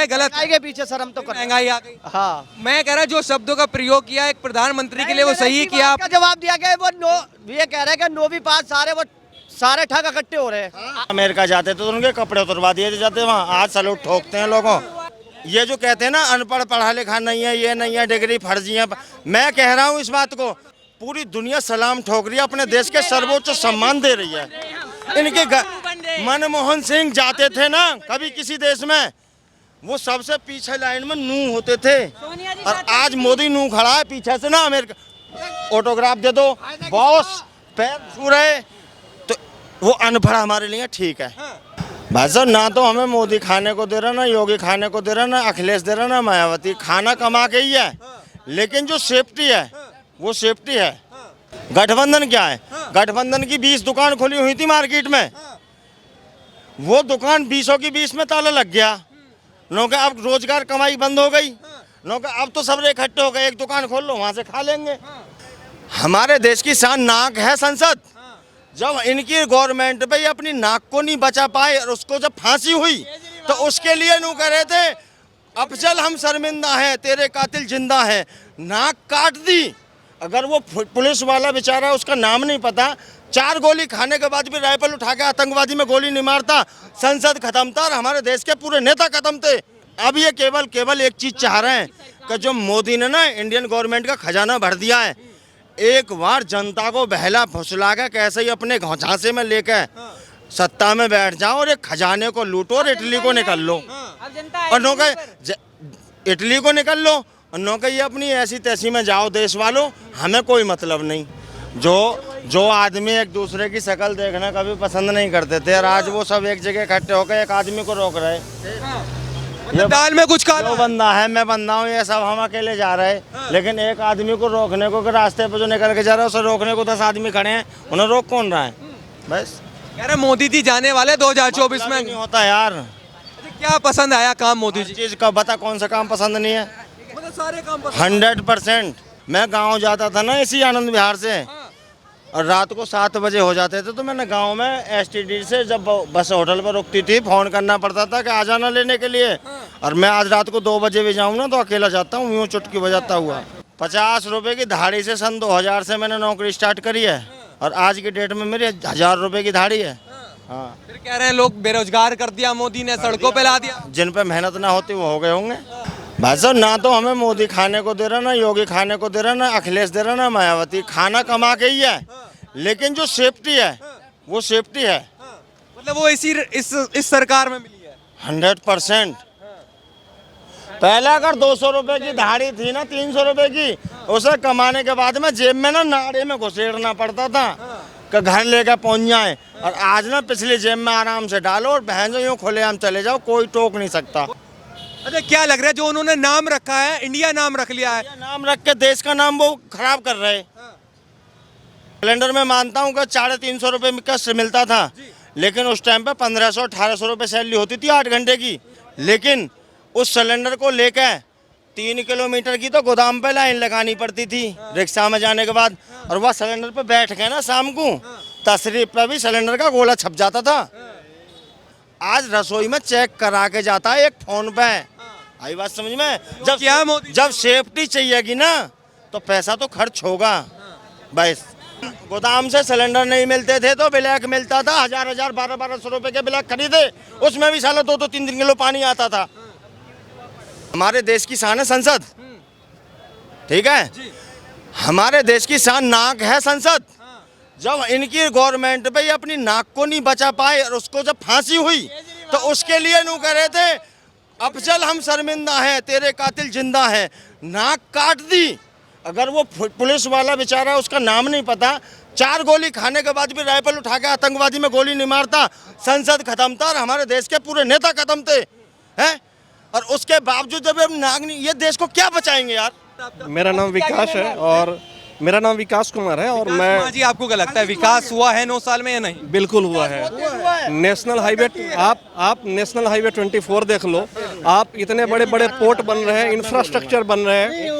है गलत महंगाई के पीछे सर हम तो कर महंगाई आ गई। हाँ मैं कह रहा जो शब्दों का प्रयोग किया एक प्रधानमंत्री के लिए वो सही किया का जवाब दिया गया वो नो ये कह रहे हैं कि 9वीं पास सारे ठग इकट्ठे हो रहे हैं। अमेरिका जाते तो उनके कपड़े उतरवा दिए जाते वहाँ, आज सलूट ठोकते हैं लोगों। ये जो कहते हैं ना अनपढ़ पढ़ा लिखा नहीं है, ये नहीं है, डिग्री फर्जी है, मैं कह रहा हूँ इस बात को पूरी दुनिया सलाम ठोक रही है, अपने देश के सर्वोच्च सम्मान दे रही है। इनके मनमोहन सिंह जाते थे ना कभी किसी देश में, वो सबसे पीछे लाइन में नू होते थे, और आज मोदी नू खड़ा है पीछे से ना अमेरिका। ऑटोग्राफ दे दो बॉस, पैर छू रहे, तो वो अनपढ़ हमारे लिए ठीक है। भाई साहब ना तो हमें मोदी खाने को दे रहा, ना योगी खाने को दे रहा, ना अखिलेश दे रहा, ना मायावती। खाना कमा के ही है, लेकिन जो सेफ्टी है वो सेफ्टी है। गठबंधन क्या है, गठबंधन की 20 दुकान खुली हुई थी मार्केट में, वो दुकान 20 की 20 में ताला लग गया। लोग अब रोजगार कमाई बंद हो गई, लोग अब तो सब इकट्ठे हो गए, एक दुकान खोल लो वहां से खा लेंगे। हमारे देश की शान नाक है संसद। जब इनकी गवर्नमेंट पे अपनी नाक को नहीं बचा पाए और उसको जब फांसी हुई तो उसके लिए नू कह रहे थे अफजल हम शर्मिंदा हैं, तेरे कातिल जिंदा हैं, नाक काट दी। अगर वो पुलिस वाला बेचारा उसका नाम नहीं पता, 4 गोली खाने के बाद भी राइफल उठा के आतंकवादी में गोली नहीं मारता, संसद खत्म था और हमारे देश के पूरे नेता खत्म थे। अब ये केवल एक चीज चाह रहे हैं कि जो मोदी ने ना इंडियन गवर्नमेंट का खजाना भर दिया है, एक बार जनता को बहला फुसला के कैसे ही अपने झांसे में लेकर सत्ता में बैठ जाओ और एक खजाने को लूटो और इटली को निकल लो, और नो इटली को निकल लो, और नो ये अपनी ऐसी तैसी में जाओ देश वालों, हमें कोई मतलब नहीं। जो आदमी एक दूसरे की शक्ल देखना कभी पसंद नहीं करते थे, और आज वो सब एक जगह इकट्ठे होकर एक आदमी को रोक रहे। ये दाल में कुछ जो बंदा है, मैं बंदा हूँ, ये सब हम अकेले जा रहे हैं, लेकिन एक आदमी को रोकने को कि रास्ते पे जो निकल के जा रहा है उसे रोकने को 10 आदमी खड़े हैं, उन्हें रोक कौन रहा है? बस कह रहे मोदी जी जाने वाले 2024 में। नहीं होता यार। क्या पसंद आया काम मोदी जी? चीज का बता कौन सा काम पसंद नहीं है? मतलब सारे काम 100%। मैं गाँव जाता था ना इसी आनंद विहार से, और रात को 7 बजे हो जाते थे तो मैंने गांव में STD से जब बस होटल पर रुकती थी फ़ोन करना पड़ता था कि आ जाना लेने के लिए, और मैं आज रात को 2 बजे भी जाऊँ ना तो अकेला जाता हूँ, यूँ चुटकी बजाता हुआ। 50 रुपये की धाड़ी से सन 2000 से मैंने नौकरी स्टार्ट करी है, और आज की डेट में मेरी 1000 रुपये की धाड़ी है। हाँ, फिर कह रहे हैं लोग बेरोजगार कर दिया मोदी ने, सड़कों पे ला दिया। जिन पे मेहनत ना होती वो हो गए होंगे। भाई साहब ना तो हमें मोदी खाने को दे रहा, ना योगी खाने को दे रहा, ना अखिलेश दे रहा, ना मायावती। खाना कमा के ही है, लेकिन जो सेफ्टी है वो सेफ्टी है। मतलब वो इस सरकार में मिली है 100%। पहले अगर 200 रुपए की धाड़ी थी ना 300 रुपए की, उसे कमाने के बाद में जेब में ना नाड़े में घुसेड़ना पड़ता था कि घर लेकर पहुंच जाए, और आज ना पिछली जेब में आराम से डालो और बहन यूँ खुलेआम चले जाओ, कोई टोक नहीं सकता। अच्छा क्या लग रहा है जो उन्होंने नाम रखा है, इंडिया नाम रख लिया है, नाम रख के देश का नाम वो खराब कर रहे। सिलेंडर में मानता हूँ कि 350 रुपये का मिलता था, लेकिन उस टाइम पे 1500-1800 रुपये सैलरी होती थी 8 घंटे की, लेकिन उस सिलेंडर को लेकर 3 किलोमीटर की तो गोदाम पे लाइन लगानी पड़ती थी रिक्शा में जाने के बाद, और वह सिलेंडर पे बैठ के ना शाम को तशरीफ पे भी सिलेंडर का गोला छप जाता था। आज रसोई में चेक करा के जाता है एक फ़ोन पे। आई बात समझ में? जब सेफ्टी चाहिएगी ना तो पैसा तो खर्च होगा। बस गोदाम से सिलेंडर नहीं मिलते थे तो ब्लैक मिलता था, 1000 1200 रुपए के ब्लैक खरीदे, उसमें भी साला 2-3 किलो पानी आता था। हमारे देश की शान है संसद, ठीक है? हमारे देश की शान नाक है संसद। जब इनकी गवर्नमेंट पे अपनी नाक को नहीं बचा पाए और उसको जब फांसी हुई तो उसके लिए नू कह रहे थे अफजल हम शर्मिंदा हैं, तेरे कातिल जिंदा हैं, नाक काट दी। अगर वो पुलिस वाला बेचारा उसका नाम नहीं पता, 4 गोली खाने के बाद भी राइफल उठा के आतंकवादी में गोली नहीं मारता, संसद खत्म था और हमारे देश के पूरे नेता खत्म थे, हैं? और उसके बावजूद जब हम नाग नहीं, ये देश को क्या बचाएंगे यार? मेरा नाम विकास है और मेरा नाम विकास कुमार है, और मैं जी आपको क्या लगता है विकास हुआ है 9 साल में या नहीं? बिल्कुल हुआ है। नेशनल हाईवे आप नेशनल हाईवे 24 देख लो, आप इतने बड़े बड़े पोर्ट बन रहे हैं, इंफ्रास्ट्रक्चर बन रहे हैं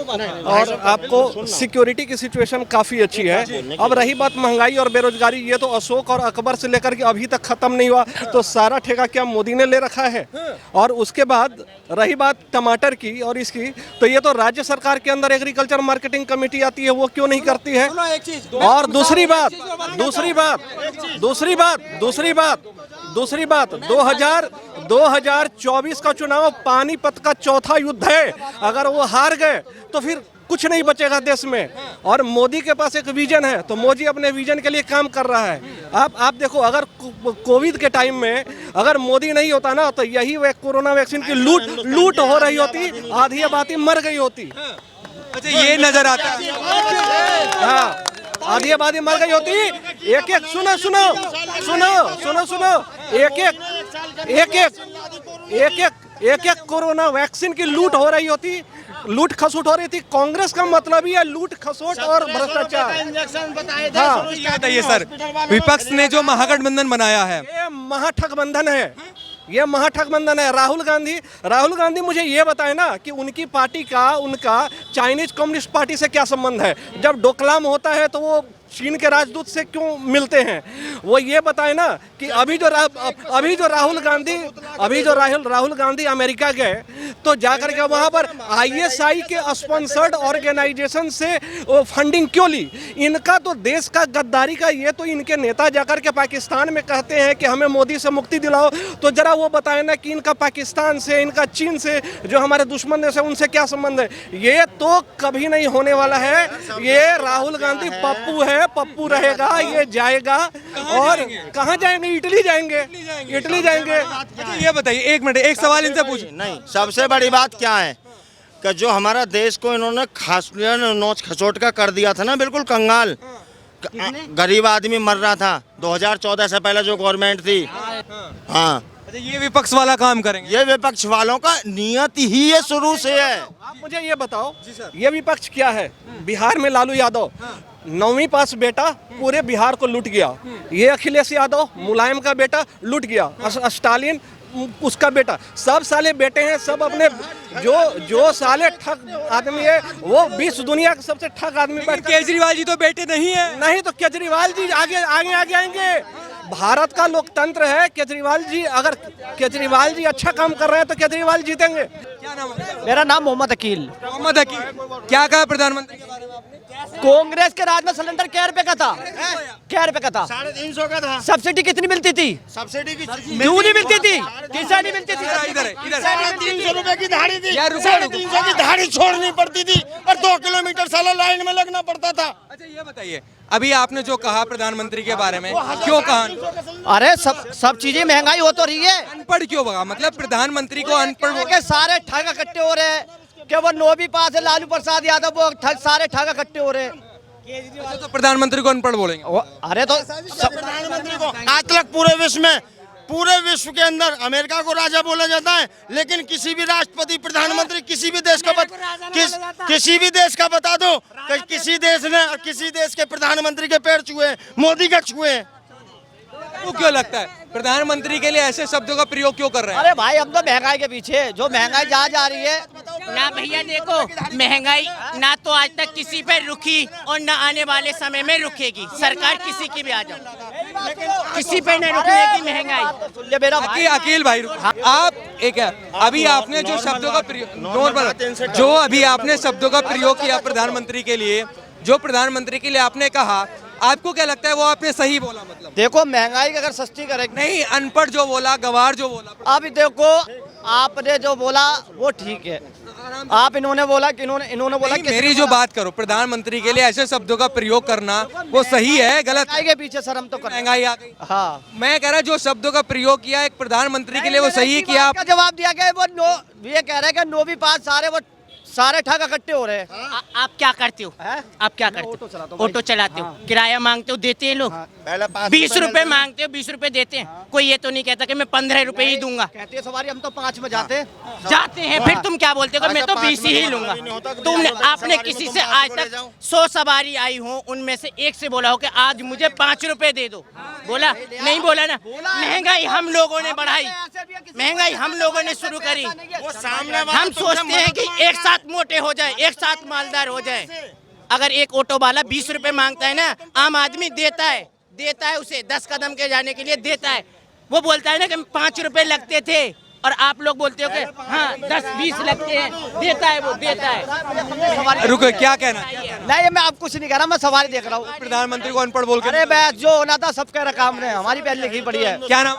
और आपको सिक्योरिटी की सिचुएशन काफ़ी अच्छी है। अब रही बात महंगाई और बेरोजगारी, ये तो अशोक और अकबर से लेकर के अभी तक ख़त्म नहीं हुआ। तो सारा ठेका क्या मोदी ने ले रखा है? और उसके बाद रही बात टमाटर की और इसकी, तो ये तो राज्य सरकार के अंदर एग्रीकल्चर मार्केटिंग कमेटी आती है, वो क्यों नहीं करती है? और दूसरी बात 2024 का चुनाव पानीपत का चौथा युद्ध है। अगर वो हार गए तो फिर कुछ नहीं बचेगा देश में। और मोदी के पास एक विजन है, तो मोदी अपने विजन के लिए काम कर रहा है। आप देखो, अगर कोविड के टाइम में अगर मोदी नहीं होता ना, तो यही कोरोना वैक्सीन की लूट हो रही होती, आधी आबादी मर गई होती। अच्छा, ये नजर आता है। हाँ, आधी आबादी मर गई होती। एक एक कोरोना वैक्सीन की लूट हो रही होती, लूट खसोट हो रही थी। कांग्रेस का मतलब ही है लूट खसोट और भ्रष्टाचार। हाँ, ये बताइए सर, विपक्ष ने जो महागठबंधन बनाया है, ये महाठगबंधन है, ये महाठगबंधन है। राहुल गांधी मुझे ये बताए ना कि उनकी पार्टी का उनका चाइनीज कम्युनिस्ट पार्टी से क्या संबंध है? जब डोकलाम होता है तो वो चीन के राजदूत से क्यों मिलते हैं? वो ये बताए ना कि अभी जो राहुल गांधी अमेरिका गए तो जाकर के वहाँ पर ISI के स्पॉन्सर्ड ऑर्गेनाइजेशन से फंडिंग क्यों ली? इनका तो देश का गद्दारी का, ये तो इनके नेता जाकर के पाकिस्तान में कहते हैं कि हमें मोदी से मुक्ति दिलाओ। तो जरा वो बताए ना कि इनका पाकिस्तान से, इनका चीन से, जो हमारे दुश्मन देश है, उनसे क्या संबंध है? ये तो कभी नहीं होने वाला है। ये राहुल गांधी पप्पू है, पप्पू रहेगा, ये जाएगा। और कहाँ जाएंगे? इटली जाएंगे। अच्छा, ये बताइए, एक मिनट, एक सवाल इनसे पूछ। नहीं, सबसे बड़ी बात क्या है कि जो हमारा देश को इन्होंने नोच खसोट का कर दिया था ना, बिल्कुल कंगाल। गरीब आदमी मर रहा था 2014 से पहले जो गवर्नमेंट थी। हाँ, अच्छा, ये विपक्ष वाला काम करेंगे? ये विपक्ष वालों का नियत ही ये शुरू से है। आप मुझे ये बताओ, ये विपक्ष क्या है? बिहार में लालू यादव 9वीं पास बेटा पूरे बिहार को लूट गया। ये अखिलेश यादव मुलायम का बेटा लूट गया। स्टालिन उसका बेटा, सब साले बेटे हैं, सब अपने जो साले ठग आदमी है, वो विश्व दुनिया के सबसे ठग आदमी। केजरीवाल जी तो बेटे नहीं है। नहीं तो केजरीवाल जी आगे आएंगे। भारत का लोकतंत्र है। केजरीवाल जी अच्छा काम कर रहे हैं तो केजरीवाल जीतेंगे। क्या नाम है? मेरा नाम मोहम्मद अकील। मोहम्मद अकील, क्या कहा प्रधानमंत्री के बारे में आपने? कांग्रेस के राज में सिलेंडर क्या रुपए का था? क्या रुपए का था? 350 का था। सब्सिडी कितनी मिलती थी? सब्सिडी की क्यों नहीं मिलती थी? किसान नहीं मिलती थी? इधर 300 रुपए की धाड़ी थी, यार, रुको, 350 की धाड़ी छोड़नी पड़ती थी और 2 किलोमीटर साला लाइन में लगना पड़ता था। अच्छा, ये बताइए, अभी आपने जो कहा प्रधानमंत्री के बारे में, क्यों कहा? अरे सब चीजें महंगाई हो तो रही है। अनपढ़ क्यों कहा? मतलब प्रधानमंत्री को अनपढ़ के सारे ठग इकट्ठे हो रहे हैं कि वो 9वीं पास है लालू प्रसाद यादव, वो सारे ठग इकट्ठे हो रहे हैं। अच्छा, तो प्रधानमंत्री को अनपढ़ बोलेंगे? अरे तो प्रधानमंत्री को आज तक पूरे विश्व के अंदर अमेरिका को राजा बोला जाता है, लेकिन किसी भी राष्ट्रपति, प्रधानमंत्री, किसी भी देश का बता दो कि किसी देश ने किसी देश के प्रधानमंत्री के पैर छुए, मोदी के छुए। वो क्यों लगता है प्रधानमंत्री के लिए ऐसे शब्दों का प्रयोग क्यों कर रहे हैं? अरे भाई, हम तो महंगाई के पीछे, जो महंगाई जहाँ जा रही है ना भैया, देखो महंगाई ना तो आज तक किसी पे रुकी और ना आने वाले समय में रुकेगी। सरकार किसी की भी आ जाओ, किसी पे न रुकेगी महंगाई। ये मेरा भाई अकील भाई, आप एक है, अभी आपने जो शब्दों का प्रयोग, जो अभी आपने शब्दों का प्रयोग किया प्रधानमंत्री के लिए, जो प्रधानमंत्री के लिए आपने कहा, आपको क्या लगता है वो आपने सही बोला? मतलब देखो, महंगाई अगर सस्ती करेगी नहीं, अनपढ़ जो बोला, गवार जो बोला। अब देखो, आपने जो बोला वो ठीक है, आप इन्होंने बोला कि इन्होंने बोला कि मेरी जो बात करो, प्रधानमंत्री के लिए ऐसे शब्दों का प्रयोग करना वो सही है गलत? महंगाई के पीछे सर हम तो कर, महंगाई आ गई। हाँ, मैं कह रहा जो शब्दों का प्रयोग किया एक प्रधानमंत्री के लिए वो सही किया। क्या जवाब दिया गया? वो ये कह रहे हैं कि 9वीं पास सारे ठग इकट्ठे हो रहे हैं। आप क्या करते हो? हैं? आप क्या मैं करते ऑटो हो? चलाता हूँ ऑटो चलाते हो, किराया मांगते हो, देते हैं लोग? पहले 20 रुपए मांगते हो, 20 रुपए देते हैं। कोई ये तो नहीं कहता कि मैं 15 रुपए ही दूंगा। कहती है सवारी हम तो 5 में जाते हैं। जाते हैं, फिर तुम क्या बोलते हो कि मैं तो 20 ही लूंगा? तुमने आपने किसी से आज तक 100 सवारी आई हो, उनमें से एक से बोला हो कि आज मुझे 5 रुपए दे दो? बोला नहीं? बोला ना। महंगाई हम लोगों ने बढ़ाई, महंगाई हम लोगों ने शुरू करी। वो सामने वाला हम सोचते हैं कि एक साथ मोटे हो जाए, एक साथ मालदार हो जाए। अगर एक ऑटो वाला 20 रुपए मांगता है ना, आम आदमी देता है उसे 10 कदम के जाने के लिए देता है। वो बोलता है ना कि 5 रुपए लगते थे, और आप लोग बोलते हो कि हाँ 10-20 लगते हैं, देता है, वो देता है। रुको, क्या कहना? नहीं, मैं अब कुछ नहीं कह रहा, मैं सवारी देख रहा हूँ। प्रधानमंत्री को अनपढ़ बोल के अरे बस जो होना था सब कह रखा हमने, हमारी पहले लिखी पड़ी है। क्या नाम?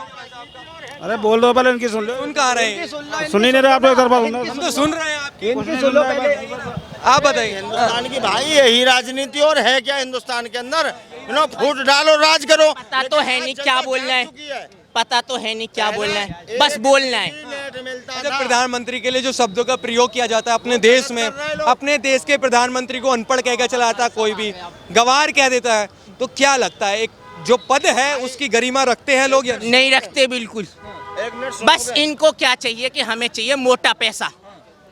अरे बोल दो पहले, इनकी सुन लो। सुन कहाँ रहे हैं? सुन ही नहीं रहे आप लोग, इधर बात सुन हम तो सुन रहे हैं आपकी। इनकी सुन लो पहले। आप बताइए। हिंदुस्तान की भाई यही राजनीति और है क्या हिंदुस्तान के अंदर? फूट डालो, राज करो। पता तो है नहीं क्या बोलना है, पता तो है नहीं क्या बोलना है, बस बोलना है। अच्छा, प्रधानमंत्री के लिए जो शब्दों का प्रयोग किया जाता है अपने देश में, अपने देश के प्रधानमंत्री को अनपढ़ कहकर चलाता है, कोई भी गवार कह देता है, तो क्या लगता है एक जो पद है उसकी गरिमा रखते हैं लोग या नहीं? नहीं रखते बिल्कुल। बस इनको क्या चाहिए कि हमें चाहिए मोटा पैसा,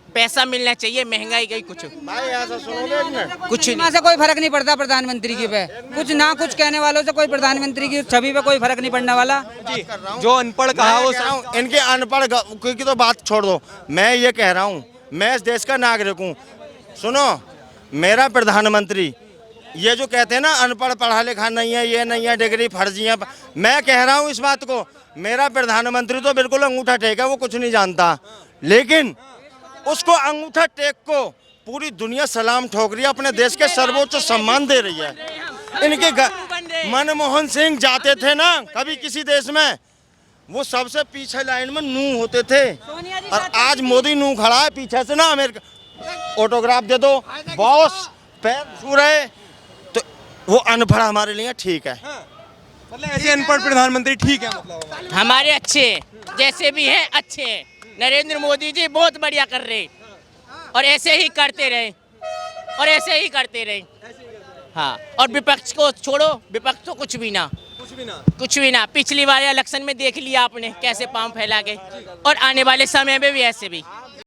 पैसा मिलना चाहिए, महंगाई गई कुछ भाई ऐसा सुनोगे एक मिनट? कुछ नहीं। से कोई फर्क नहीं पड़ता प्रधानमंत्री की पे, कुछ ना कुछ कहने वालों से कोई प्रधानमंत्री की छवि पे कोई फर्क नहीं पड़ने वाला। जी, जो अनपढ़ कहा वो वो इनके अनपढ़ की तो बात छोड़ दो। मैं ये कह रहा हूँ, मैं इस देश का नागरिक हूँ। सुनो, मेरा प्रधानमंत्री ये जो कहते हैं ना अनपढ़ पढ़ा लिखा नहीं है, ये नहीं है, डिग्री फर्जी है, मैं कह रहा हूँ इस बात को, मेरा प्रधानमंत्री तो बिल्कुल अंगूठा टेक है, वो कुछ नहीं जानता, लेकिन उसको अंगूठा टेक को पूरी दुनिया सलाम ठोक रही है, अपने देश के सर्वोच्च सम्मान दे रही है। इनके मनमोहन सिंह जाते थे ना कभी किसी देश में, वो सबसे पीछे लाइन में नू होते थे, और आज मोदी नू खड़ा है पीछे से ना, अमेरिका ऑटोग्राफ दे दो, बॉस पैर छू रहे, तो वो अनपढ़ हमारे लिए ठीक है। मतलब ऐसे अनपढ़ प्रधानमंत्री ठीक है, मतलब हमारे अच्छे हैं, जैसे भी हैं अच्छे हैं। नरेंद्र मोदी जी बहुत बढ़िया कर रहे, और ऐसे ही करते रहे, और ऐसे ही करते रहे। हाँ, और विपक्ष को छोड़ो, विपक्ष तो कुछ भी ना, कुछ भी ना। पिछली बार इलेक्शन में देख लिया आपने कैसे पांव फैला गए, और आने वाले समय में भी ऐसे भी।